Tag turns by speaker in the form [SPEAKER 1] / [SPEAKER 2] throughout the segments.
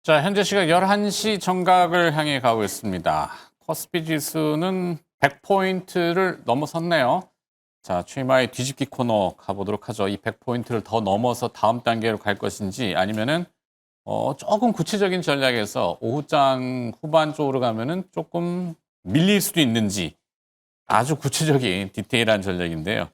[SPEAKER 1] 자, 현재 시각 11시 정각을 향해 가고 있습니다. 코스피 지수는 100포인트를 넘어섰네요. 자, 추이마의 뒤집기 코너 가보도록 하죠. 이 100포인트를 더 넘어서 다음 단계로 갈 것인지 아니면은 조금 구체적인 전략에서 오후장 후반 쪽으로 가면은 조금 밀릴 수도 있는지 아주 구체적인 디테일한 전략인데요.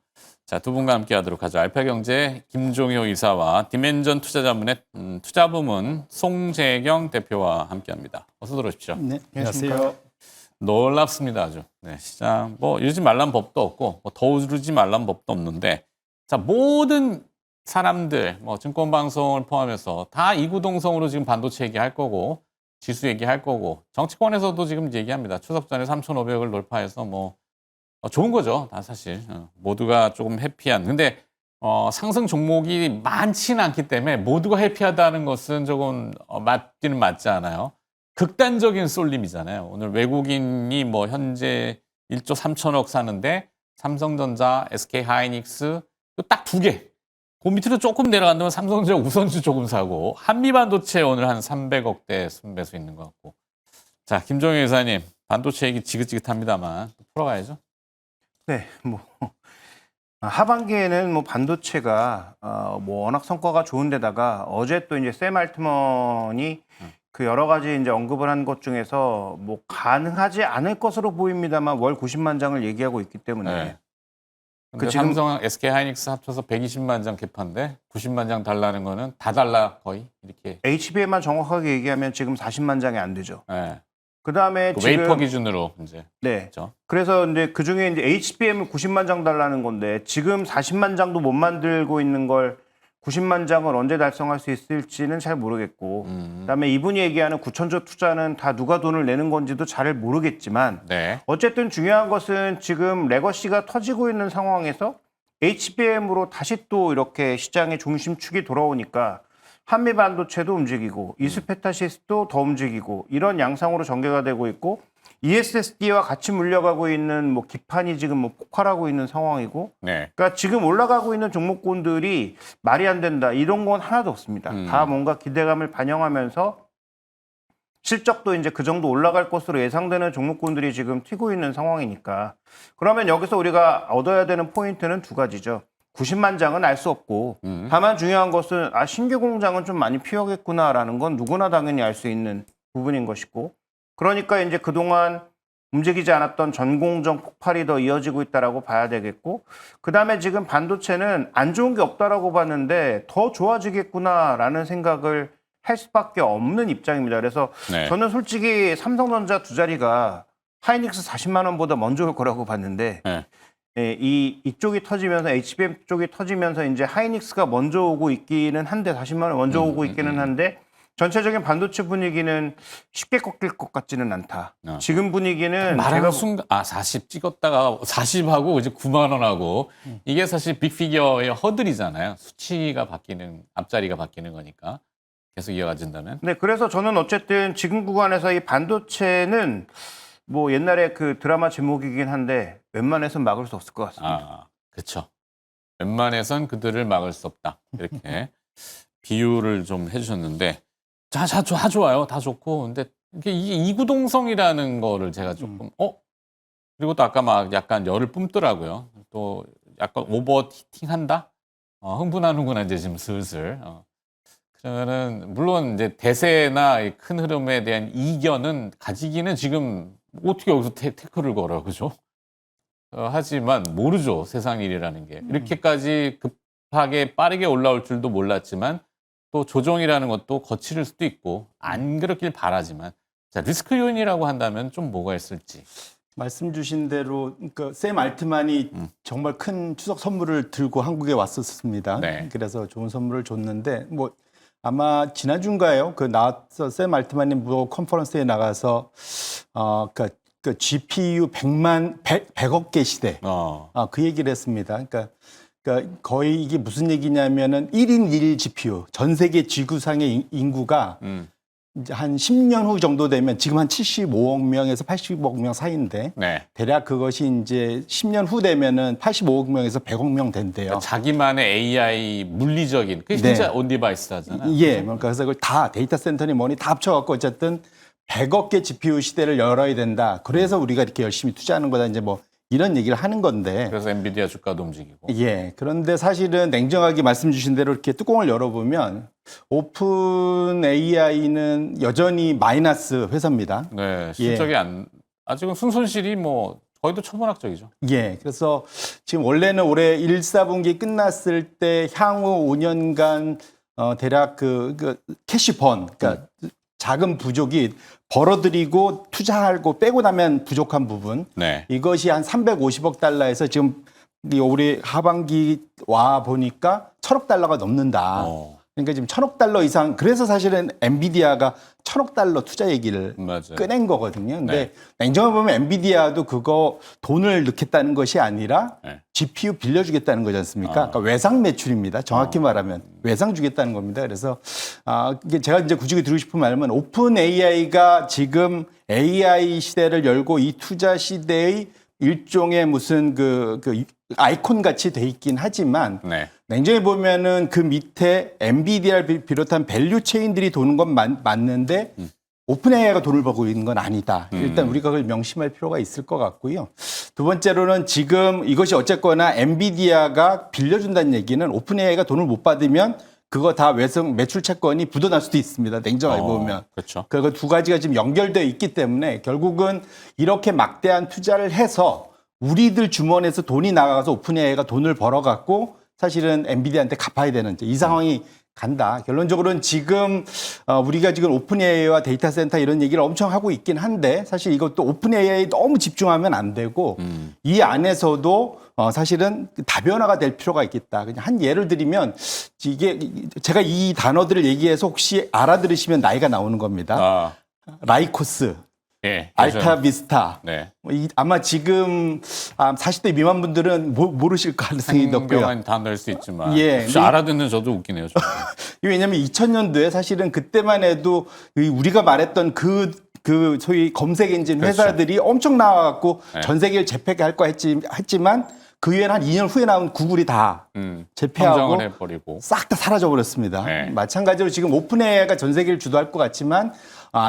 [SPEAKER 1] 자, 두 분과 함께 하도록 하죠. 알파경제 김종효 이사와 디멘전 투자자문의 투자부문 송재경 대표와 함께 합니다. 어서 들어오십시오.
[SPEAKER 2] 네, 안녕하세요.
[SPEAKER 1] 놀랍습니다, 아주. 네, 시장, 이러지 말란 법도 없고, 더 오르지 말란 법도 없는데, 자, 모든 사람들, 증권방송을 포함해서 다 이구동성으로 지금 반도체 얘기할 거고, 지수 얘기할 거고, 정치권에서도 지금 얘기합니다. 추석 전에 3,500을 돌파해서 좋은 거죠. 다 사실. 모두가 조금 해피한. 근데 상승 종목이 많지는 않기 때문에 모두가 해피하다는 것은 조금 맞기는 맞지 않아요. 극단적인 쏠림이잖아요. 오늘 외국인이 현재 1조 3천억 사는데 삼성전자, SK하이닉스 딱 두 개. 그 밑으로 조금 내려간다면 삼성전자 우선주 조금 사고 한미반도체 오늘 한 300억대 순배수 있는 것 같고. 자, 김종효 회사님. 반도체 얘기 지긋지긋합니다만 풀어가야죠.
[SPEAKER 2] 네, 하반기에는 반도체가 워낙 성과가 좋은데다가 어제 또 이제 샘 알트먼이 그 여러 가지 이제 언급을 한 것 중에서 가능하지 않을 것으로 보입니다만 월 90만 장을 얘기하고 있기 때문에
[SPEAKER 1] 네. 그 지금 삼성, SK하이닉스 합쳐서 120만 장 개파인데 90만 장 달라는 거는 다 달라 거의 이렇게.
[SPEAKER 2] HBM만 정확하게 얘기하면 지금 40만 장이 안 되죠.
[SPEAKER 1] 네.
[SPEAKER 2] 그다음에
[SPEAKER 1] 그
[SPEAKER 2] 지금
[SPEAKER 1] 웨이퍼 기준으로 이제.
[SPEAKER 2] 네.
[SPEAKER 1] 그렇죠?
[SPEAKER 2] 그래서 이제 그 중에 이제 HBM을 90만 장 달라는 건데 지금 40만 장도 못 만들고 있는 걸 90만 장을 언제 달성할 수 있을지는 잘 모르겠고 그다음에 이분이 얘기하는 9천조 투자는 다 누가 돈을 내는 건지도 잘 모르겠지만
[SPEAKER 1] 네.
[SPEAKER 2] 어쨌든 중요한 것은 지금 레거시가 터지고 있는 상황에서 HBM으로 다시 또 이렇게 시장의 중심축이 돌아오니까 한미 반도체도 움직이고 이스페타시스도 더 움직이고 이런 양상으로 전개가 되고 있고 ESSD와 같이 물려가고 있는 기판이 지금 폭발하고 있는 상황이고
[SPEAKER 1] 네.
[SPEAKER 2] 그러니까 지금 올라가고 있는 종목군들이 말이 안 된다 이런 건 하나도 없습니다. 다 뭔가 기대감을 반영하면서 실적도 이제 그 정도 올라갈 것으로 예상되는 종목군들이 지금 튀고 있는 상황이니까 그러면 여기서 우리가 얻어야 되는 포인트는 두 가지죠. 90만 장은 알 수 없고 다만 중요한 것은 신규 공장은 좀 많이 필요하겠구나라는 건 누구나 당연히 알 수 있는 부분인 것이고 그러니까 이제 그동안 움직이지 않았던 전공정 폭발이 더 이어지고 있다라고 봐야 되겠고 그다음에 지금 반도체는 안 좋은 게 없다라고 봤는데 더 좋아지겠구나라는 생각을 할 수밖에 없는 입장입니다. 그래서
[SPEAKER 1] 네.
[SPEAKER 2] 저는 솔직히 삼성전자 두 자리가 하이닉스 40만 원보다 먼저 올 거라고 봤는데
[SPEAKER 1] 네.
[SPEAKER 2] 예, 이쪽이 터지면서 HBM 쪽이 터지면서 이제 하이닉스가 먼저 오고 있기는 한데 40만 원 먼저 오고 있기는 한데 전체적인 반도체 분위기는 쉽게 꺾일 것 같지는 않다. 지금 분위기는
[SPEAKER 1] 말하는 순간 40 찍었다가 40하고 이제 9만 원하고 이게 사실 빅피겨의 허들이잖아요. 수치가 바뀌는 앞자리가 바뀌는 거니까 계속 이어가진다면.
[SPEAKER 2] 네, 그래서 저는 어쨌든 지금 구간에서 이 반도체는 옛날에 그 드라마 제목이긴 한데 웬만해선 막을 수 없을 것 같습니다.
[SPEAKER 1] 그렇죠. 웬만해선 그들을 막을 수 없다. 이렇게 비유를 좀 해주셨는데 다 좋아요. 다 좋고 근데 이게 이구동성이라는 거를 제가 조금 그리고 또 아까 약간 열을 뿜더라고요. 또 약간 오버히팅한다. 흥분하는구나 이제 지금 슬슬. 그러면은 물론 이제 대세나 큰 흐름에 대한 이견은 가지기는 지금 어떻게 여기서 태클을 걸어요, 그죠? 하지만 모르죠, 세상 일이라는 게. 이렇게까지 급하게 빠르게 올라올 줄도 몰랐지만 또 조정이라는 것도 거칠 수도 있고 안 그렇길 바라지만 자, 리스크 요인이라고 한다면 좀 뭐가 있을지.
[SPEAKER 3] 말씀 주신 대로 그러니까 샘 알트만이 정말 큰 추석 선물을 들고 한국에 왔었습니다.
[SPEAKER 1] 네.
[SPEAKER 3] 그래서 좋은 선물을 줬는데 아마 지난주인가요? 나와서 샘 알트만이 컨퍼런스에 나가서 그 GPU 100억 개 시대 그 얘기를 했습니다. 그러니까 거의 이게 무슨 얘기냐면은 1인 1 GPU 전 세계 지구상의 인구가 이제 한 10년 후 정도 되면 지금 한 75억 명에서 80억 명 사이인데
[SPEAKER 1] 네.
[SPEAKER 3] 대략 그것이 이제 10년 후 되면은 85억 명에서 100억 명 된대요.
[SPEAKER 1] 그러니까 자기만의 AI 물리적인 그게 진짜 온 디바이스잖아요.
[SPEAKER 3] 예, 그래서 그걸 다 데이터 센터니 뭐니 다 합쳐갖고 어쨌든 100억 개 GPU 시대를 열어야 된다. 그래서 우리가 이렇게 열심히 투자하는 거다. 이제 뭐 이런 얘기를 하는 건데.
[SPEAKER 1] 그래서 엔비디아 주가도 움직이고.
[SPEAKER 3] 예. 그런데 사실은 냉정하게 말씀 주신 대로 이렇게 뚜껑을 열어보면 오픈 AI는 여전히 마이너스 회사입니다.
[SPEAKER 1] 네, 실적이 아직은 순손실이 뭐 거의도 초본학적이죠.
[SPEAKER 3] 예. 그래서 지금 원래는 올해 1, 4분기 끝났을 때 향후 5년간 대략 그 캐시번, 그러니까 자금 부족이 벌어들이고 투자하고 빼고 나면 부족한 부분.
[SPEAKER 1] 네.
[SPEAKER 3] 이것이 한 350억 달러에서 지금 우리 하반기 와 보니까 1,000억 달러가 넘는다. 그러니까 지금 1,000억 달러 이상. 그래서 사실은 엔비디아가 1,000억 달러 투자 얘기를
[SPEAKER 1] 맞아요.
[SPEAKER 3] 꺼낸 거거든요. 근데
[SPEAKER 1] 네.
[SPEAKER 3] 냉정하게 보면 엔비디아도 그거 돈을 넣겠다는 것이 아니라
[SPEAKER 1] 네.
[SPEAKER 3] GPU 빌려주겠다는 거지 않습니까? 그러니까 외상 매출입니다. 정확히 말하면 외상 주겠다는 겁니다. 그래서 이게 제가 이제 굳이 드리고 싶은 말은 오픈 AI가 지금 AI 시대를 열고 이 투자 시대의 일종의 무슨 그 아이콘 같이 돼 있긴 하지만
[SPEAKER 1] 네.
[SPEAKER 3] 냉정히 보면은 그 밑에 엔비디아를 비롯한 밸류 체인들이 도는 건 맞는데 오픈 AI가 돈을 벌고 있는 건 아니다. 일단 우리가 그걸 명심할 필요가 있을 것 같고요. 두 번째로는 지금 이것이 어쨌거나 엔비디아가 빌려준다는 얘기는 오픈 AI가 돈을 못 받으면 그거 다 외성 매출 채권이 묻어날 수도 있습니다. 냉정하게 보면.
[SPEAKER 1] 그렇죠.
[SPEAKER 3] 그 두 가지가 지금 연결되어 있기 때문에 결국은 이렇게 막대한 투자를 해서 우리들 주머니에서 돈이 나가서 오픈 AI가 돈을 벌어갖고 사실은 엔비디아한테 갚아야 되는 이 상황이 간다. 결론적으로는 지금 우리가 지금 오픈 AI와 데이터 센터 이런 얘기를 엄청 하고 있긴 한데 사실 이것도 오픈 AI에 너무 집중하면 안 되고 이 안에서도 사실은 다변화가 될 필요가 있겠다. 그냥 한 예를 들면 이게 제가 이 단어들을 얘기해서 혹시 알아들으시면 나이가 나오는 겁니다. 라이코스,
[SPEAKER 1] 예,
[SPEAKER 3] 알타비스타.
[SPEAKER 1] 네.
[SPEAKER 3] 아마 지금 40대 미만 분들은 모르실 가능성이 높고요.
[SPEAKER 1] 상경한 단어일 수 있지만
[SPEAKER 3] 예,
[SPEAKER 1] 혹시 알아듣는 저도 웃기네요.
[SPEAKER 3] 왜냐하면 2000년도에 사실은 그때만 해도 우리가 말했던 그 소위 검색 엔진 회사들이 엄청 나와갖고
[SPEAKER 1] 네.
[SPEAKER 3] 전 세계를 제패할 거 했지만 그 후에는 한 2년 후에 나온 구글이 다 제패하고
[SPEAKER 1] 성장을 해버리고
[SPEAKER 3] 싹 다 사라져 버렸습니다.
[SPEAKER 1] 네.
[SPEAKER 3] 마찬가지로 지금 오픈 AI가 전 세계를 주도할 것 같지만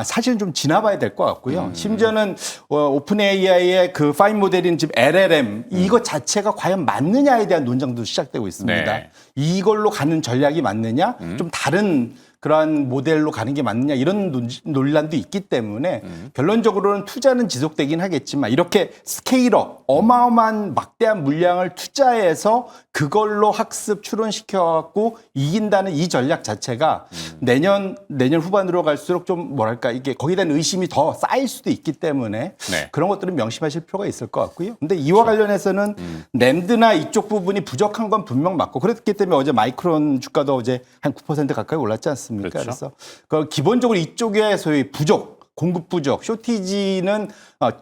[SPEAKER 3] 사실은 좀 지나봐야 될 것 같고요. 심지어는 오픈 AI의 그 파인 모델인 지금 LLM 이것 자체가 과연 맞느냐에 대한 논쟁도 시작되고 있습니다.
[SPEAKER 1] 네.
[SPEAKER 3] 이걸로 가는 전략이 맞느냐, 좀 다른 그러한 모델로 가는 게 맞느냐 이런 논란도 있기 때문에 결론적으로는 투자는 지속되긴 하겠지만 이렇게 스케일업 어마어마한 막대한 물량을 투자해서 그걸로 학습 추론시켜갖고 이긴다는 이 전략 자체가 내년 후반으로 갈수록 좀 뭐랄까 이게 거기에 대한 의심이 더 쌓일 수도 있기 때문에
[SPEAKER 1] 네.
[SPEAKER 3] 그런 것들은 명심하실 필요가 있을 것 같고요. 근데 이와 관련해서는 낸드나 이쪽 부분이 부족한 건 분명 맞고 그렇기 때문에 어제 마이크론 주가도 어제 한 9% 가까이 올랐지 않습니까?
[SPEAKER 1] 그렇죠.
[SPEAKER 3] 그래서 기본적으로 이쪽에 소위 공급 부족, 쇼티지는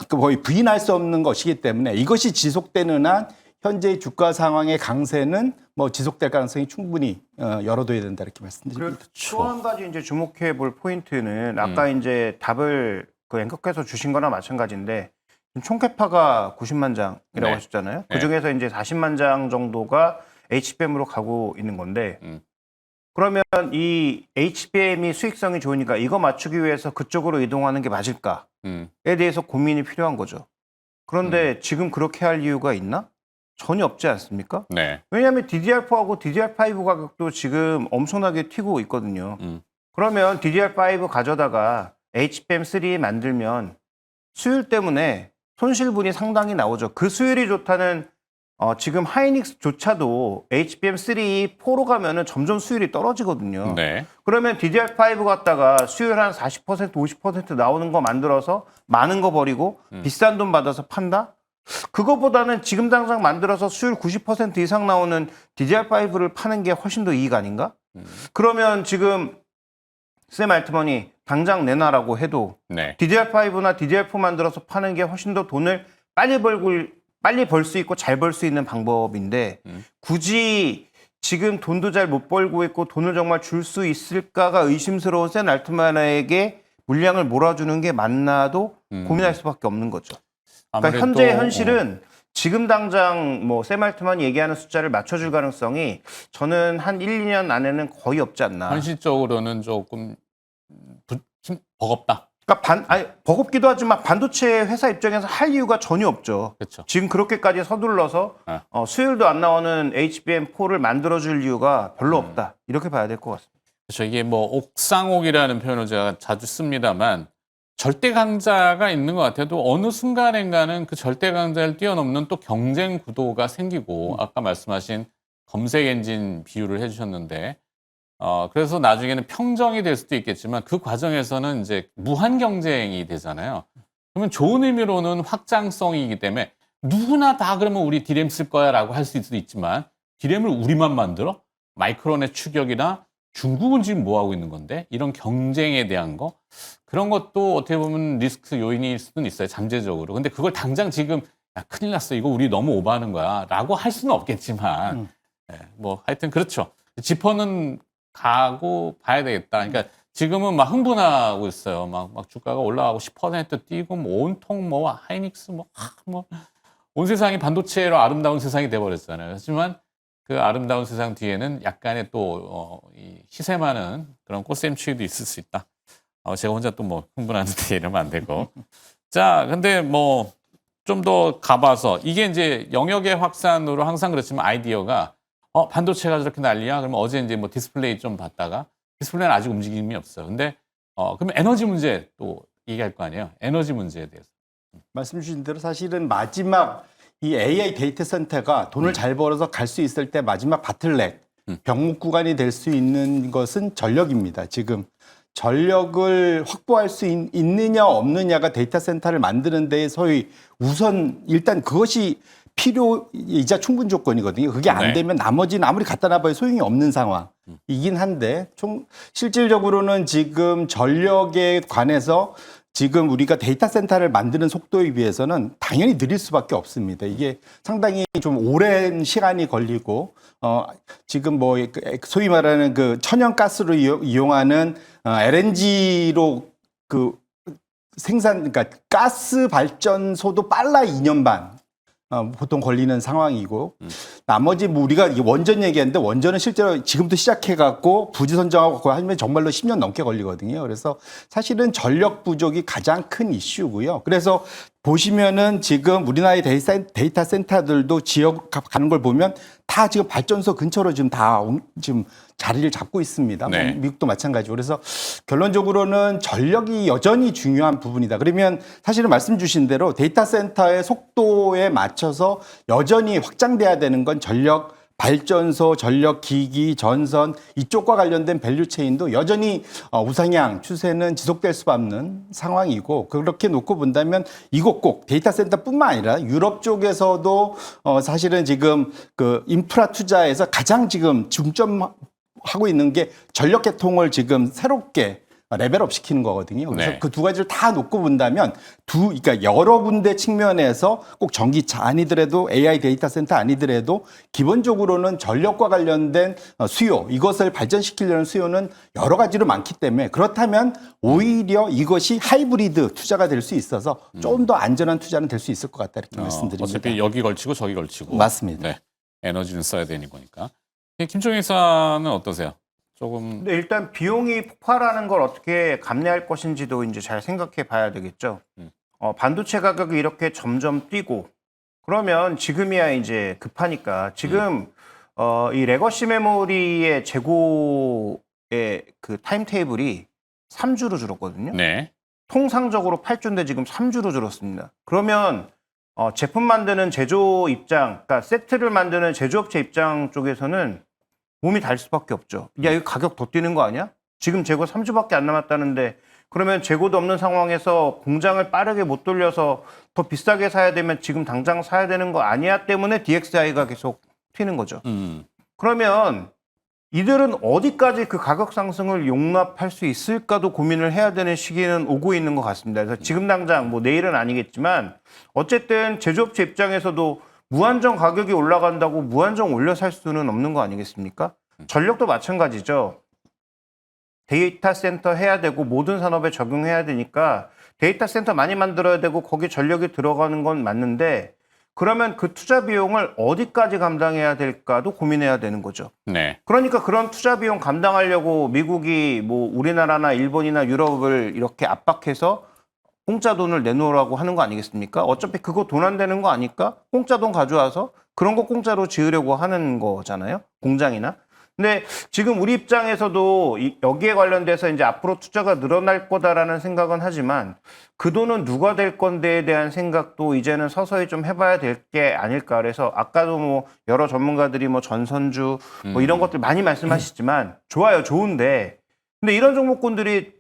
[SPEAKER 3] 거의 부인할 수 없는 것이기 때문에 이것이 지속되는 한 현재의 주가 상황의 강세는 뭐 지속될 가능성이 충분히 열어둬야 된다 이렇게 말씀드립니다.
[SPEAKER 2] 또 한 가지 이제 주목해 볼 포인트는 아까 이제 답을 앵커께서 주신 거나 마찬가지인데 총캐파가 90만 장이라고
[SPEAKER 1] 네.
[SPEAKER 2] 하셨잖아요.
[SPEAKER 1] 네.
[SPEAKER 2] 그 중에서 이제 40만 장 정도가 HBM으로 가고 있는 건데 그러면 이 HBM이 수익성이 좋으니까 이거 맞추기 위해서 그쪽으로 이동하는 게 맞을까에 대해서 고민이 필요한 거죠. 그런데 지금 그렇게 할 이유가 있나? 전혀 없지 않습니까?
[SPEAKER 1] 네.
[SPEAKER 2] 왜냐하면 DDR4하고 DDR5 가격도 지금 엄청나게 튀고 있거든요. 그러면 DDR5 가져다가 HBM3 만들면 수율 때문에 손실분이 상당히 나오죠. 그 수율이 좋다는 지금 하이닉스조차도 HBM3 4로 가면은 점점 수율이 떨어지거든요.
[SPEAKER 1] 네.
[SPEAKER 2] 그러면 DDR5 갖다가 수율 한 40%, 50% 나오는 거 만들어서 많은 거 버리고 비싼 돈 받아서 판다? 그거보다는 지금 당장 만들어서 수율 90% 이상 나오는 DDR5를 파는 게 훨씬 더 이익 아닌가? 그러면 지금 샘 알트먼이 당장 내놔라고 해도
[SPEAKER 1] 네.
[SPEAKER 2] DDR5나 DDR4 만들어서 파는 게 훨씬 더 돈을 빨리 벌 수 있고 잘 벌 수 있는 방법인데 굳이 지금 돈도 잘 못 벌고 있고 돈을 정말 줄 수 있을까가 의심스러운 샘 알트만에게 물량을 몰아주는 게 맞나도 고민할 수밖에 없는 거죠. 그러니까
[SPEAKER 1] 아무래도,
[SPEAKER 2] 현재 현실은 지금 당장 뭐 샘 알트만이 얘기하는 숫자를 맞춰줄 가능성이 저는 한 1, 2년 안에는 거의 없지 않나.
[SPEAKER 1] 현실적으로는 조금 버겁다.
[SPEAKER 2] 그러니까 버겁기도 하지만 반도체 회사 입장에서 할 이유가 전혀 없죠.
[SPEAKER 1] 그렇죠.
[SPEAKER 2] 지금 그렇게까지 서둘러서 수율도 안 나오는 HBM4를 만들어줄 이유가 별로 없다. 이렇게 봐야 될 것 같습니다.
[SPEAKER 1] 그렇죠. 이게 뭐 옥상옥이라는 표현을 제가 자주 씁니다만 절대 강자가 있는 것 같아도 어느 순간인가는 그 절대 강자를 뛰어넘는 또 경쟁 구도가 생기고 아까 말씀하신 검색 엔진 비유를 해주셨는데 그래서 나중에는 평정이 될 수도 있겠지만 그 과정에서는 이제 무한 경쟁이 되잖아요. 그러면 좋은 의미로는 확장성이기 때문에 누구나 다 그러면 우리 디램 쓸 거야라고 할 수도 있지만 디램을 우리만 만들어? 마이크론의 추격이나 중국은 지금 뭐 하고 있는 건데 이런 경쟁에 대한 거 그런 것도 어떻게 보면 리스크 요인일 수는 있어요. 잠재적으로. 근데 그걸 당장 지금 야, 큰일 났어. 이거 우리 너무 오버하는 거야. 라고 할 수는 없겠지만 뭐 하여튼 그렇죠. 지퍼는 가고 봐야 되겠다. 그러니까 지금은 막 흥분하고 있어요. 막 주가가 올라가고 10% 뛰고 뭐 온통 뭐 하이닉스 온 세상이 반도체로 아름다운 세상이 돼버렸잖아요. 하지만 그 아름다운 세상 뒤에는 약간의 또 이 희세 많은 그런 꽃샘추위도 있을 수 있다. 제가 혼자 또 뭐 흥분하는데 이러면 안 되고. 자, 근데 뭐 좀 더 가봐서 이게 이제 영역의 확산으로 항상 그렇지만 아이디어가 반도체가 저렇게 난리야? 그러면 어제 이제 뭐 디스플레이 좀 봤다가 디스플레이는 아직 움직임이 없어요. 근데 그러면 에너지 문제 또 얘기할 거 아니에요? 에너지 문제에 대해서.
[SPEAKER 3] 말씀 주신 대로 사실은 마지막 이 AI 데이터 센터가 돈을 잘 벌어서 갈 수 있을 때 마지막 바틀넥, 병목 구간이 될 수 있는 것은 전력입니다. 지금 전력을 확보할 수 있느냐 없느냐가 데이터 센터를 만드는 데 소위 우선 일단 그것이 필요이자 충분 조건이거든요. 그게 안
[SPEAKER 1] 네.
[SPEAKER 3] 되면 나머지는 아무리 갖다 놔봐야 소용이 없는 상황이긴 한데 실질적으로는 지금 전력에 관해서 지금 우리가 데이터 센터를 만드는 속도에 비해서는 당연히 느릴 수밖에 없습니다. 이게 상당히 좀 오랜 시간이 걸리고 지금 뭐 소위 말하는 그 천연가스로 이용하는 LNG로 그 생산 그러니까 가스 발전소도 빨라 2년 반. 보통 걸리는 상황이고 나머지 뭐 우리가 원전 얘기하는데 원전은 실제로 지금도 시작해갖고 부지 선정하고 그거 하면 정말로 10년 넘게 걸리거든요. 그래서 사실은 전력 부족이 가장 큰 이슈고요. 그래서 보시면은 지금 우리나라의 데이터 센터들도 지역 가는 걸 보면 다 지금 발전소 근처로 지금 지금 자리를 잡고 있습니다.
[SPEAKER 1] 네.
[SPEAKER 3] 뭐 미국도 마찬가지고. 그래서 결론적으로는 전력이 여전히 중요한 부분이다. 그러면 사실은 말씀 주신 대로 데이터 센터의 속도에 맞춰서 여전히 확장돼야 되는 건 전력 발전소, 전력 기기, 전선 이쪽과 관련된 밸류 체인도 여전히 우상향 추세는 지속될 수밖에 없는 상황이고 그렇게 놓고 본다면 이곳 꼭 데이터 센터뿐만 아니라 유럽 쪽에서도 사실은 지금 그 인프라 투자에서 가장 지금 중점하고 있는 게 전력 개통을 지금 새롭게 레벨업 시키는 거거든요. 그래서
[SPEAKER 1] 네.
[SPEAKER 3] 그 두 가지를 다 놓고 본다면 그러니까 여러 군데 측면에서 꼭 전기차 아니더라도 AI 데이터 센터 아니더라도 기본적으로는 전력과 관련된 수요 이것을 발전시키려는 수요는 여러 가지로 많기 때문에 그렇다면 오히려 이것이 하이브리드 투자가 될 수 있어서 좀 더 안전한 투자는 될 수 있을 것 같다 이렇게 말씀드립니다.
[SPEAKER 1] 어차피 여기 걸치고 저기 걸치고.
[SPEAKER 3] 맞습니다.
[SPEAKER 1] 네. 에너지는 써야 되는 거니까. 김종인 의사는 어떠세요? 조금
[SPEAKER 2] 근데 일단 비용이 폭발하는 걸 어떻게 감내할 것인지도 이제 잘 생각해 봐야 되겠죠. 반도체 가격이 이렇게 점점 뛰고 그러면 지금이야 이제 급하니까 지금 이 레거시 메모리의 재고의 그 타임 테이블이 3주로 줄었거든요.
[SPEAKER 1] 네.
[SPEAKER 2] 통상적으로 8주인데 지금 3주로 줄었습니다. 그러면 제품 만드는 제조 입장, 그러니까 세트를 만드는 제조업체 입장 쪽에서는 몸이 달 수밖에 없죠. 야, 이거 가격 더 뛰는 거 아니야? 지금 재고 3주밖에 안 남았다는데 그러면 재고도 없는 상황에서 공장을 빠르게 못 돌려서 더 비싸게 사야 되면 지금 당장 사야 되는 거 아니야 때문에 DXI가 계속 튀는 거죠. 그러면 이들은 어디까지 그 가격 상승을 용납할 수 있을까도 고민을 해야 되는 시기는 오고 있는 것 같습니다. 그래서 지금 당장 뭐 내일은 아니겠지만 어쨌든 제조업체 입장에서도 무한정 가격이 올라간다고 무한정 올려 살 수는 없는 거 아니겠습니까? 전력도 마찬가지죠. 데이터 센터 해야 되고 모든 산업에 적용해야 되니까 데이터 센터 많이 만들어야 되고 거기 전력이 들어가는 건 맞는데 그러면 그 투자 비용을 어디까지 감당해야 될까도 고민해야 되는 거죠.
[SPEAKER 1] 네.
[SPEAKER 2] 그러니까 그런 투자 비용 감당하려고 미국이 뭐 우리나라나 일본이나 유럽을 이렇게 압박해서 공짜 돈을 내놓으라고 하는 거 아니겠습니까? 어차피 그거 돈 안 되는 거 아니까 공짜 돈 가져와서 그런 거 공짜로 지으려고 하는 거잖아요. 공장이나. 근데 지금 우리 입장에서도 여기에 관련돼서 이제 앞으로 투자가 늘어날 거다라는 생각은 하지만 그 돈은 누가 될 건데에 대한 생각도 이제는 서서히 좀 해봐야 될 게 아닐까. 그래서 아까도 뭐 여러 전문가들이 뭐 전선주 뭐 이런 것들 많이 말씀하시지만 좋아요, 좋은데 근데 이런 종목군들이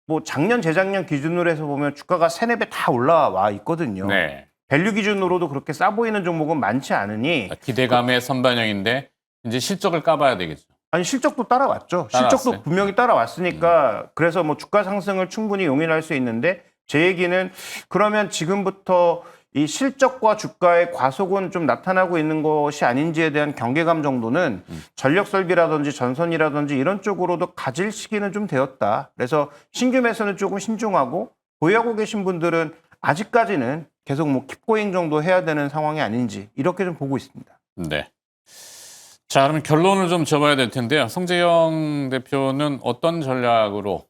[SPEAKER 2] 뭐 작년, 재작년 기준으로 해서 보면 주가가 3-4배 다 올라와 있거든요.
[SPEAKER 1] 네.
[SPEAKER 2] 밸류 기준으로도 그렇게 싸 보이는 종목은 많지 않으니
[SPEAKER 1] 기대감의 선반영인데 이제 실적을 까봐야 되겠죠.
[SPEAKER 2] 아니 실적도 따라왔죠.
[SPEAKER 1] 따라왔어요.
[SPEAKER 2] 실적도 분명히 따라왔으니까 그래서 뭐 주가 상승을 충분히 용인할 수 있는데 제 얘기는 그러면 지금부터 이 실적과 주가의 과속은 좀 나타나고 있는 것이 아닌지에 대한 경계감 정도는 전력 설비라든지 전선이라든지 이런 쪽으로도 가질 시기는 좀 되었다. 그래서 신규 매수는 조금 신중하고 보유하고 계신 분들은 아직까지는 계속 뭐 킵고잉 정도 해야 되는 상황이 아닌지 이렇게 좀 보고 있습니다.
[SPEAKER 1] 네. 자, 그러면 결론을 좀 줘봐야 될 텐데요. 성재영 대표는 어떤 전략으로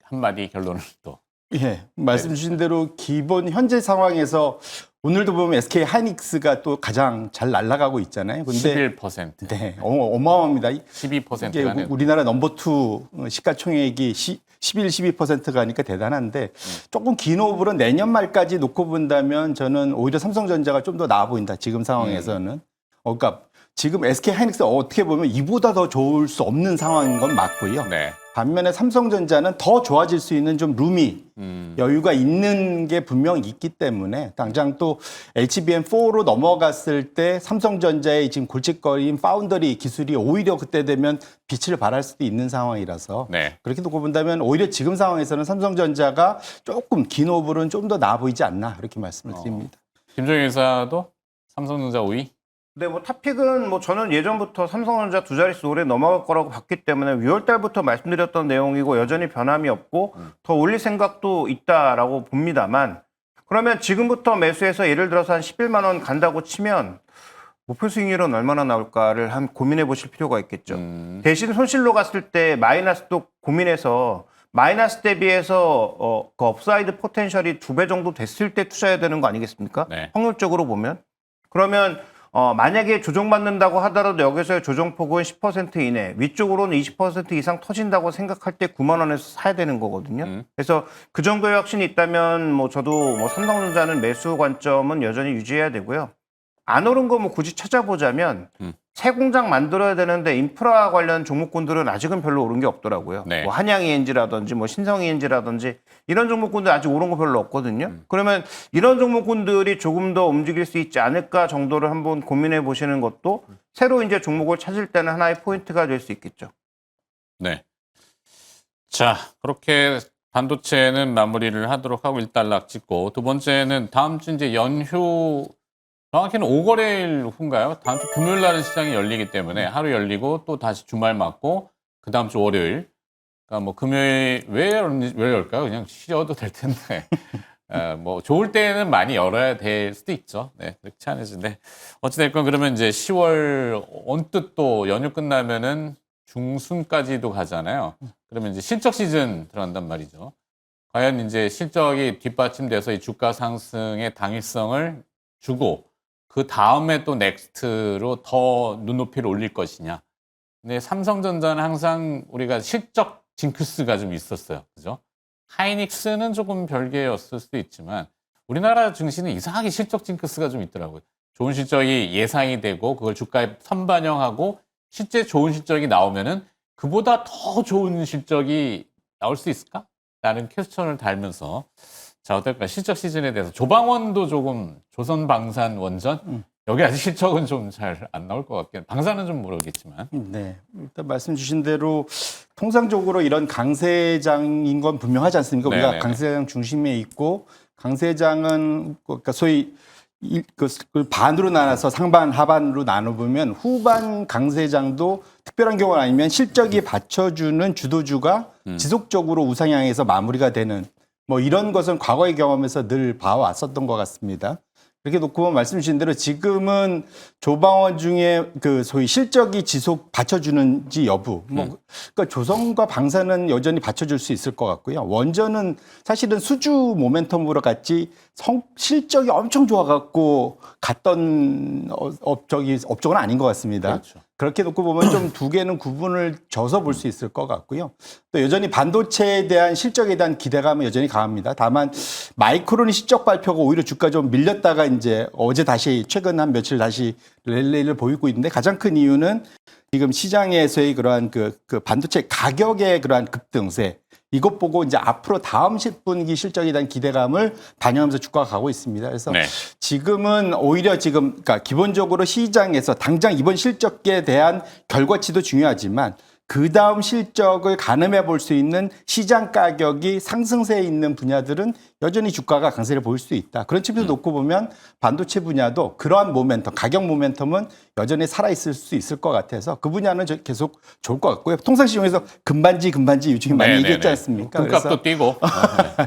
[SPEAKER 1] 한마디 결론을 또.
[SPEAKER 3] 예, 말씀 주신 대로 기본 현재 상황에서 오늘도 보면 SK 하이닉스가 또 가장 잘 날아가고 있잖아요. 근데
[SPEAKER 1] 11%.
[SPEAKER 3] 네, 어마어마합니다.
[SPEAKER 1] 12%가
[SPEAKER 3] 이게
[SPEAKER 1] 는
[SPEAKER 3] 우리나라 넘버 2 시가총액이 11, 12%가 하니까 대단한데 조금 긴 호흡으로 내년 말까지 놓고 본다면 저는 오히려 삼성전자가 좀 더 나아 보인다. 지금 상황에서는. 그러니까 지금 SK 하이닉스 어떻게 보면 이보다 더 좋을 수 없는 상황인 건 맞고요.
[SPEAKER 1] 네.
[SPEAKER 3] 반면에 삼성전자는 더 좋아질 수 있는 좀 룸이 여유가 있는 게 분명 있기 때문에 당장 또 HBM4로 넘어갔을 때 삼성전자의 지금 골칫거리인 파운더리 기술이 오히려 그때 되면 빛을 발할 수도 있는 상황이라서
[SPEAKER 1] 네.
[SPEAKER 3] 그렇게 놓고 본다면 오히려 지금 상황에서는 삼성전자가 조금 긴 호흡으로는 좀 더 나아 보이지 않나 그렇게 말씀을 드립니다.
[SPEAKER 1] 김종인 의사도 삼성전자 5위?
[SPEAKER 2] 네, 뭐 탑픽은 뭐 저는 예전부터 삼성전자 두 자릿수 올해 넘어갈 거라고 봤기 때문에 6월 달부터 말씀드렸던 내용이고 여전히 변함이 없고 더 올릴 생각도 있다라고 봅니다만 그러면 지금부터 매수해서 예를 들어서 한 11만 원 간다고 치면 목표 수익률은 얼마나 나올까를 한 고민해 보실 필요가 있겠죠. 대신 손실로 갔을 때 마이너스도 고민해서 마이너스 대비해서 그 업사이드 포텐셜이 2배 정도 됐을 때 투자해야 되는 거 아니겠습니까?
[SPEAKER 1] 네.
[SPEAKER 2] 확률적으로 보면. 그러면 만약에 조정받는다고 하더라도 여기서의 조정폭은 10% 이내, 위쪽으로는 20% 이상 터진다고 생각할 때 9만 원에서 사야 되는 거거든요. 그래서 그 정도의 확신이 있다면 뭐 저도 뭐 삼성전자는 매수 관점은 여전히 유지해야 되고요. 안 오른 거 뭐 굳이 찾아보자면 새 공장 만들어야 되는데 인프라 관련 종목군들은 아직은 별로 오른 게 없더라고요.
[SPEAKER 1] 네.
[SPEAKER 2] 뭐 한양ENG라든지 뭐 신성ENG라든지 이런 종목군들 아직 오른 거 별로 없거든요. 그러면 이런 종목군들이 조금 더 움직일 수 있지 않을까 정도를 한번 고민해 보시는 것도 새로 이제 종목을 찾을 때는 하나의 포인트가 될 수 있겠죠.
[SPEAKER 1] 네. 자, 그렇게 반도체는 마무리를 하도록 하고 일단락 찍고 두 번째는 다음 주 이제 연휴 정확히는 5거래일 후인가요? 다음 주 금요일 날은 시장이 열리기 때문에 하루 열리고 또 다시 주말 맞고 그 다음 주 월요일. 그러니까 뭐 금요일 왜 열까요? 그냥 쉬어도 될 텐데. 뭐 좋을 때는 많이 열어야 될 수도 있죠. 네, 그렇지 않으신데 어찌됐건 그러면 이제 10월 언뜻 또 연휴 끝나면은 중순까지도 가잖아요. 그러면 이제 실적 시즌 들어간단 말이죠. 과연 이제 실적이 뒷받침돼서 이 주가 상승의 당위성을 주고 그 다음에 또 넥스트로 더 눈높이를 올릴 것이냐. 근데 삼성전자는 항상 우리가 실적 징크스가 좀 있었어요. 그죠? 하이닉스는 조금 별개였을 수도 있지만 우리나라 증시는 이상하게 실적 징크스가 좀 있더라고요. 좋은 실적이 예상이 되고 그걸 주가에 선반영하고 실제 좋은 실적이 나오면은 그보다 더 좋은 실적이 나올 수 있을까? 라는 퀘스천을 달면서 자, 어떨까? 실적 시즌에 대해서 조방원도 조금 조선방산 원전 여기 아직 실적은 좀 잘 안 나올 것 같긴. 방산은 좀 모르겠지만.
[SPEAKER 3] 네, 일단 말씀 주신 대로 통상적으로 이런 강세장인 건 분명하지 않습니까? 우리가
[SPEAKER 1] 네네네.
[SPEAKER 3] 강세장 중심에 있고 강세장은 그러니까 소위 그 반으로 나눠서 상반 하반으로 나눠보면 후반 강세장도 특별한 경우는 아니면 실적이 받쳐주는 주도주가 지속적으로 우상향해서 마무리가 되는 뭐 이런 것은 과거의 경험에서 늘 봐왔었던 것 같습니다. 이렇게 놓고 말씀 주신 대로 지금은 조방원 중에 그 소위 실적이 지속 받쳐주는지 여부, 뭐 그러니까 조선과 방사는 여전히 받쳐줄 수 있을 것 같고요. 원전은 사실은 수주 모멘텀으로 같이 실적이 엄청 좋아갖고 갔던 업종은 아닌 것 같습니다.
[SPEAKER 1] 그렇죠.
[SPEAKER 3] 그렇게 놓고 보면 좀 두 개는 구분을 져서 볼 수 있을 것 같고요. 또 여전히 반도체에 대한 실적에 대한 기대감은 여전히 강합니다. 다만 마이크론이 실적 발표가 오히려 주가 좀 밀렸다가 이제 어제 다시 최근 한 며칠 다시 랠리를 보이고 있는데 가장 큰 이유는 지금 시장에서의 그러한 그 반도체 가격의 그러한 급등세 이것 보고 이제 앞으로 다음 10분기 실적에 대한 기대감을 반영하면서 주가가 가고 있습니다. 그래서
[SPEAKER 1] 네.
[SPEAKER 3] 지금은 오히려 그러니까 기본적으로 시장에서 당장 이번 실적에 대한 결과치도 중요하지만 그 다음 실적을 가늠해 볼 수 있는 시장 가격이 상승세에 있는 분야들은 여전히 주가가 강세를 보일 수 있다. 그런 측면에서 놓고 보면 반도체 분야도 그러한 모멘텀, 가격 모멘텀은 여전히 살아있을 수 있을 것 같아서 그 분야는 계속 좋을 것 같고요. 통상시장에서 금반지 요즘에 많이 얘기했지 않습니까?
[SPEAKER 1] 금값도 뛰고.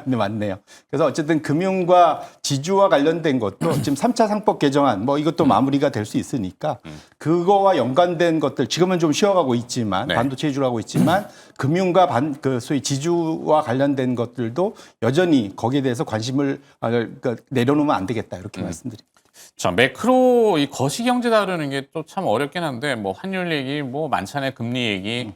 [SPEAKER 3] 네, 맞네요. 그래서 어쨌든 금융과 지주와 관련된 것도 지금 3차 상법 개정안 뭐 이것도 마무리가 될 수 있으니까 그거와 연관된 것들 지금은 좀 쉬어가고 있지만
[SPEAKER 1] 네.
[SPEAKER 3] 반도체 위주로 하고 있지만 금융과 소위 지주와 관련된 것들도 여전히 거기에 대해서 관심을 그러니까 내려놓으면 안 되겠다 이렇게 말씀드립니다.
[SPEAKER 1] 자, 매크로 이 거시경제 다루는 게 또 참 어렵긴 한데 뭐 환율 얘기, 뭐 만찬의 금리 얘기.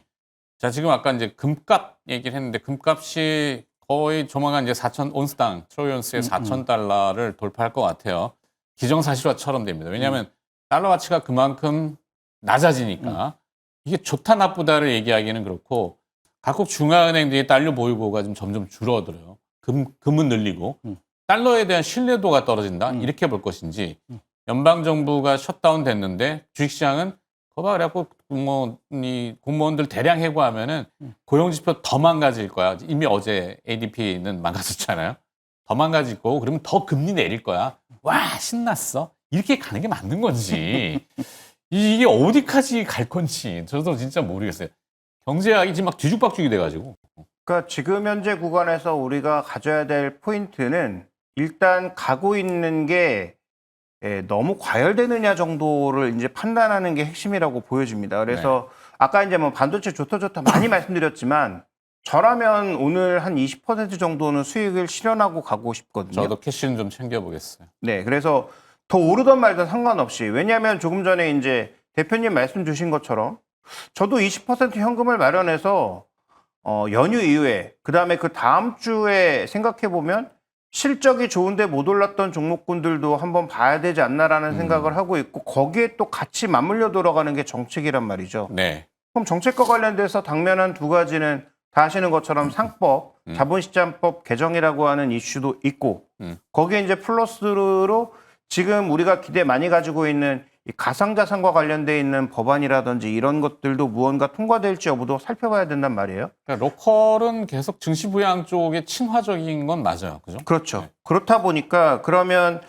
[SPEAKER 1] 자, 지금 아까 이제 금값 얘기를 했는데 금값이 거의 조만간 이제 4천 온스당 트로이온스에 4천 달러를 돌파할 것 같아요. 기정사실화처럼 됩니다. 왜냐하면 달러 가치가 그만큼 낮아지니까 이게 좋다 나쁘다를 얘기하기는 그렇고 각국 중앙은행들이 달러 보유고가 좀 점점 줄어들어요. 금은 늘리고 달러에 대한 신뢰도가 떨어진다 이렇게 볼 것인지 연방 정부가 셧다운 됐는데 주식시장은 거봐 그래갖고 이 공무원들 대량 해고하면은 고용지표 더 망가질 거야. 이미 어제 ADP는 망가졌잖아요. 더 망가질 거고 그러면 더 금리 내릴 거야. 와 신났어. 이렇게 가는 게 맞는 건지 이게 어디까지 갈 건지 저도 진짜 모르겠어요. 경제학이 지금 막 뒤죽박죽이 돼가지고.
[SPEAKER 2] 그러니까 지금 현재 구간에서 우리가 가져야 될 포인트는 일단 가고 있는 게 너무 과열되느냐 정도를 이제 판단하는 게 핵심이라고 보여집니다. 그래서 아까 이제 뭐 반도체 좋다 많이 말씀드렸지만 저라면 오늘 한 20% 정도는 수익을 실현하고 가고 싶거든요.
[SPEAKER 1] 저도 캐시는 좀 챙겨보겠어요.
[SPEAKER 2] 네, 그래서 더 오르던 말든 상관없이 왜냐하면 조금 전에 이제 대표님 말씀 주신 것처럼 저도 20% 현금을 마련해서 연휴 이후에 그다음에 그 다음 주에 생각해 보면 실적이 좋은데 못 올랐던 종목군들도 한번 봐야 되지 않나라는 생각을 하고 있고 거기에 또 같이 맞물려 들어가는 게 정책이란 말이죠.
[SPEAKER 1] 네.
[SPEAKER 2] 그럼 정책과 관련돼서 당면한 두 가지는 다 아시는 것처럼 상법, 자본시장법 개정이라고 하는 이슈도 있고 거기에 이제 플러스로 지금 우리가 기대 많이 가지고 있는 이 가상자산과 관련돼 있는 법안이라든지 이런 것들도 무언가 통과될지 여부도 살펴봐야 된단 말이에요.
[SPEAKER 1] 그러니까 로컬은 계속 증시부양 쪽에 친화적인 건 맞아요. 그죠?
[SPEAKER 2] 그렇죠.
[SPEAKER 1] 네.
[SPEAKER 2] 그렇다 보니까 그러면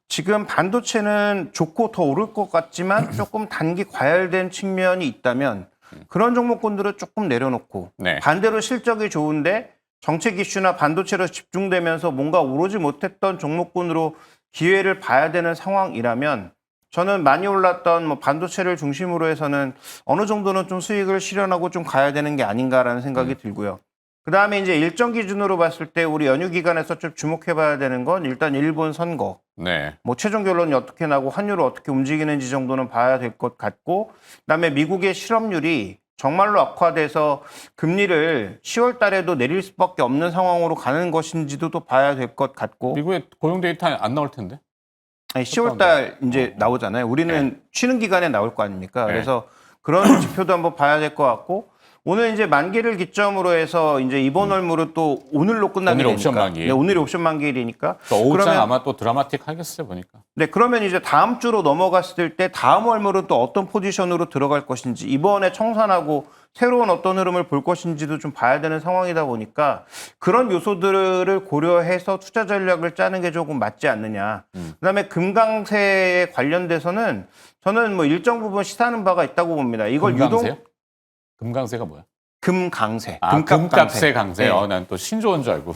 [SPEAKER 2] 지금 반도체는 좋고 더 오를 것 같지만 조금 단기 과열된 측면이 있다면 그런 종목군들을 조금 내려놓고
[SPEAKER 1] 네.
[SPEAKER 2] 반대로 실적이 좋은데 정책 이슈나 반도체로 집중되면서 뭔가 오르지 못했던 종목군으로 기회를 봐야 되는 상황이라면 저는 많이 올랐던 뭐 반도체를 중심으로 해서는 어느 정도는 좀 수익을 실현하고 좀 가야 되는 게 아닌가라는 생각이 들고요. 그 다음에 이제 일정 기준으로 봤을 때 우리 연휴 기간에서 좀 주목해봐야 되는 건 일단 일본 선거.
[SPEAKER 1] 네.
[SPEAKER 2] 뭐 최종 결론이 어떻게 나고 환율이 어떻게 움직이는지 정도는 봐야 될 것 같고 그다음에 미국의 실업률이 정말로 악화돼서 금리를 10월 달에도 내릴 수밖에 없는 상황으로 가는 것인지도 또 봐야 될 것 같고
[SPEAKER 1] 미국의 고용 데이터 안 나올 텐데.
[SPEAKER 2] 아니, 10월 달 이제 나오잖아요. 우리는 쉬는 기간에 나올 거 아닙니까?
[SPEAKER 1] 네.
[SPEAKER 2] 그래서 그런 지표도 한번 봐야 될 것 같고 오늘 이제 만기를 기점으로 해서 이제 이번 월물은 또 오늘로 끝나게
[SPEAKER 1] 오늘
[SPEAKER 2] 되니까.
[SPEAKER 1] 옵션 만기.
[SPEAKER 2] 네, 오늘이 옵션 만기일이니까.
[SPEAKER 1] 오후장 아마 또 드라마틱 하겠어요 보니까.
[SPEAKER 2] 네, 그러면 이제 다음 주로 넘어갔을 때 다음 월물은 또 어떤 포지션으로 들어갈 것인지 이번에 청산하고 새로운 어떤 흐름을 볼 것인지도 좀 봐야 되는 상황이다 보니까 그런 요소들을 고려해서 투자 전략을 짜는 게 조금 맞지 않느냐. 그다음에 금강세에 관련돼서는 저는 뭐 일정 부분 시사하는 바가 있다고 봅니다. 이걸
[SPEAKER 1] 금강세요?
[SPEAKER 2] 유동
[SPEAKER 1] 금강세가 뭐야?
[SPEAKER 2] 금강세.
[SPEAKER 1] 금값의 강세.
[SPEAKER 2] 네.
[SPEAKER 1] 난 또 신조어인 줄 알고.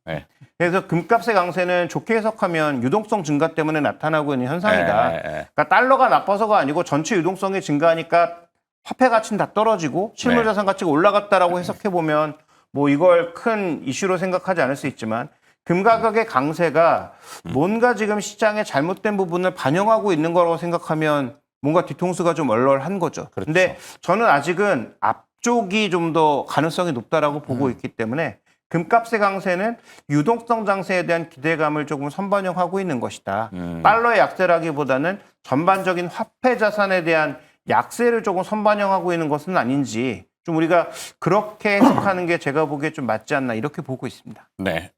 [SPEAKER 1] 네.
[SPEAKER 2] 그래서 금값의 강세는 좋게 해석하면 유동성 증가 때문에 나타나고 있는 현상이다. 그러니까 달러가 나빠서가 아니고 전체 유동성이 증가하니까 화폐 가치는 다 떨어지고 실물 자산 가치가 올라갔다라고 해석해 보면 뭐 이걸 큰 이슈로 생각하지 않을 수 있지만 금 가격의 강세가 뭔가 지금 시장의 잘못된 부분을 반영하고 있는 거라고 생각하면 뭔가 뒤통수가 좀 얼얼한 거죠.
[SPEAKER 1] 그렇죠.
[SPEAKER 2] 근데 저는 아직은 앞쪽이 좀 더 가능성이 높다라고 보고 있기 때문에 금값의 강세는 유동성 장세에 대한 기대감을 조금 선반영하고 있는 것이다. 달러의 약세라기보다는 전반적인 화폐 자산에 대한 약세를 조금 선반영하고 있는 것은 아닌지 좀 우리가 그렇게 해석하는 게 제가 보기에 좀 맞지 않나 이렇게 보고 있습니다.
[SPEAKER 1] 네.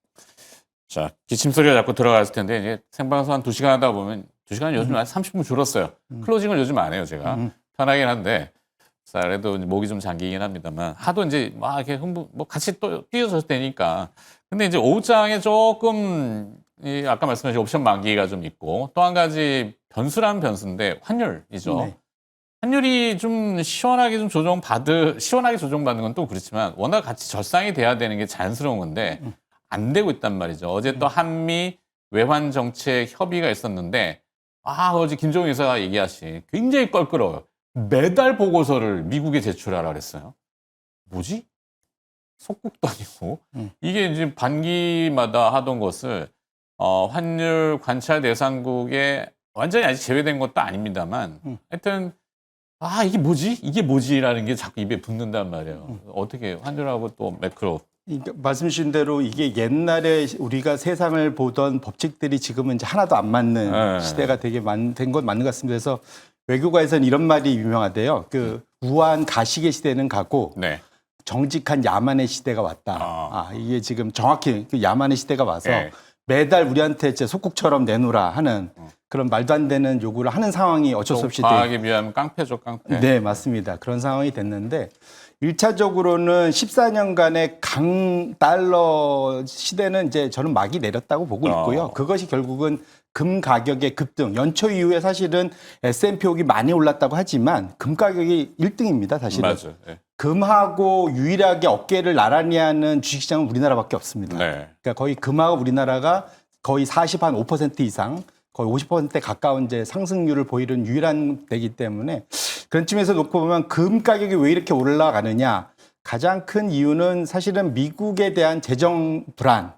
[SPEAKER 1] 자, 기침 소리가 자꾸 들어갔을 텐데 이제 생방송 한 2시간 하다 보면 2시간 요즘 한 30분 줄었어요. 클로징을 요즘 안 해요, 제가. 편하긴 한데. 자, 그래도 목이 좀 잠기긴 합니다만 하도 이제 막 이렇게 뭐 같이 또 뛰어서 되니까. 근데 이제 오후장에 조금 아까 말씀하신 옵션 만기가 좀 있고 또 한 가지 변수라는 변수인데 환율이죠.
[SPEAKER 3] 네.
[SPEAKER 1] 환율이 좀 시원하게 조정받는 건 또 그렇지만 워낙 같이 절상이 돼야 되는 게 자연스러운 건데 안 되고 있단 말이죠. 어제 또 한미 외환 정책 협의가 있었는데 어제 김종인 의사가 얘기하시 굉장히 껄끄러워요. 매달 보고서를 미국에 제출하라 그랬어요. 뭐지? 속국도 아니고 이게 이제 반기마다 하던 것을 환율 관찰 대상국에 완전히 아직 제외된 것도 아닙니다만 하여튼 이게 뭐지? 이게 뭐지라는 게 자꾸 입에 붙는단 말이에요. 어떻게 환율하고 또 매크로.
[SPEAKER 3] 그러니까 말씀 주신 대로 이게 옛날에 우리가 세상을 보던 법칙들이 지금은 이제 하나도 안 맞는 시대가 되게 된 건 맞는 것 같습니다. 그래서 외교가에서는 이런 말이 유명하대요. 그 우아한 가식의 시대는 가고
[SPEAKER 1] 네.
[SPEAKER 3] 정직한 야만의 시대가 왔다. 이게 지금 정확히 그 야만의 시대가 와서
[SPEAKER 1] 네.
[SPEAKER 3] 매달 우리한테 이제 속국처럼 내놓으라 하는 그런 말도 안 되는 요구를 하는 상황이 어쩔 수 없이
[SPEAKER 1] 과하게 비하면 깡패죠, 깡패.
[SPEAKER 3] 네, 맞습니다. 그런 상황이 됐는데 1차적으로는 14년간의 강달러 시대는 이제 저는 막이 내렸다고 보고 있고요. 그것이 결국은 금 가격의 급등, 연초 이후에 사실은 S&P 500이 많이 올랐다고 하지만 금 가격이 1등입니다, 사실은.
[SPEAKER 1] 맞아요. 네.
[SPEAKER 3] 금하고 유일하게 어깨를 나란히 하는 주식시장은 우리나라밖에 없습니다.
[SPEAKER 1] 네.
[SPEAKER 3] 그러니까 거의 금하고 우리나라가 거의 5% 이상, 거의 50%에 가까운 이제 상승률을 보이는 유일한 데이기 때문에 그런 측면에서 놓고 보면 금 가격이 왜 이렇게 올라가느냐. 가장 큰 이유는 사실은 미국에 대한 재정 불안,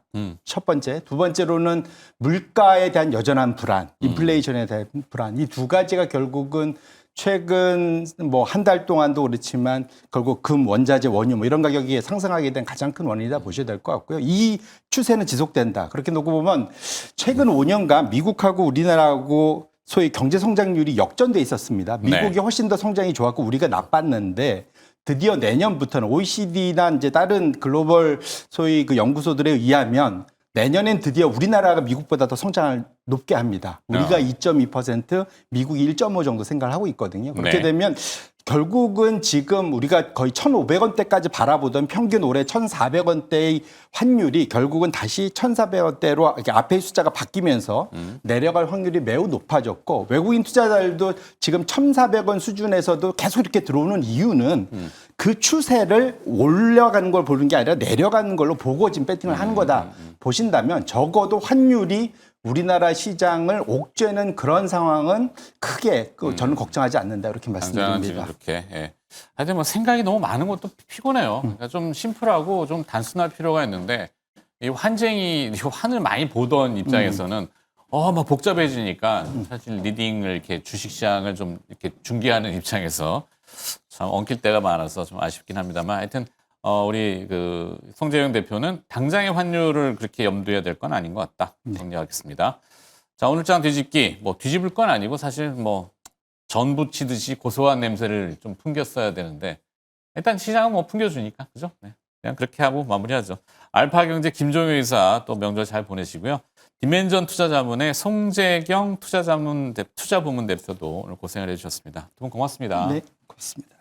[SPEAKER 3] 첫 번째. 두 번째로는 물가에 대한 여전한 불안, 인플레이션에 대한 불안. 이 두 가지가 결국은 최근 뭐 한 달 동안도 그렇지만 결국 금, 원자재, 원유 뭐 이런 가격이 상승하게 된 가장 큰 원인이다 보셔야 될 것 같고요. 이 추세는 지속된다. 그렇게 놓고 보면 최근 5년간 미국하고 우리나라하고 소위 경제 성장률이 역전돼 있었습니다. 미국이 훨씬 더 성장이 좋았고 우리가 나빴는데 드디어 내년부터는 OECD나 이제 다른 글로벌 소위 그 연구소들에 의하면 내년엔 드디어 우리나라가 미국보다 더 성장을 높게 합니다. 우리가 2.2%, 미국이 1.5 정도 생각을 하고 있거든요. 그렇게 되면 결국은 지금 우리가 거의 1,500원대까지 바라보던 평균 올해 1,400원대의 환율이 결국은 다시 1,400원대로 이렇게 앞에 숫자가 바뀌면서 내려갈 확률이 매우 높아졌고 외국인 투자자들도 지금 1,400원 수준에서도 계속 이렇게 들어오는 이유는 그 추세를 올라가는 걸 보는 게 아니라 내려가는 걸로 보고 지금 배팅을 하는 거다 보신다면 적어도 환율이 우리나라 시장을 옥죄는 그런 상황은 크게 저는 걱정하지 않는다 이렇게 말씀드립니다.
[SPEAKER 1] 이렇게. 예. 하여튼 뭐 생각이 너무 많은 것도 피곤해요. 그러니까 좀 심플하고 좀 단순할 필요가 있는데 이 환을 많이 보던 입장에서는 막 복잡해지니까 사실 리딩을 이렇게 주식시장을 좀 이렇게 중개하는 입장에서 참 엉킬 때가 많아서 좀 아쉽긴 합니다만 하여튼 우리 그 송재영 대표는 당장의 환율을 그렇게 염두해야 될 건 아닌 것 같다. 정리하겠습니다. 자, 오늘 장 뒤집기 뭐 뒤집을 건 아니고 사실 뭐 전 부치듯이 고소한 냄새를 좀 풍겼어야 되는데 일단 시장은 뭐 풍겨주니까 그죠? 네. 그냥 그렇게 하고 마무리하죠. 알파경제 김종효 의사 또 명절 잘 보내시고요. 디멘전 투자자문의 송재경 투자부문 대표도 오늘 고생을 해주셨습니다. 두 분 고맙습니다.
[SPEAKER 3] 네, 고맙습니다.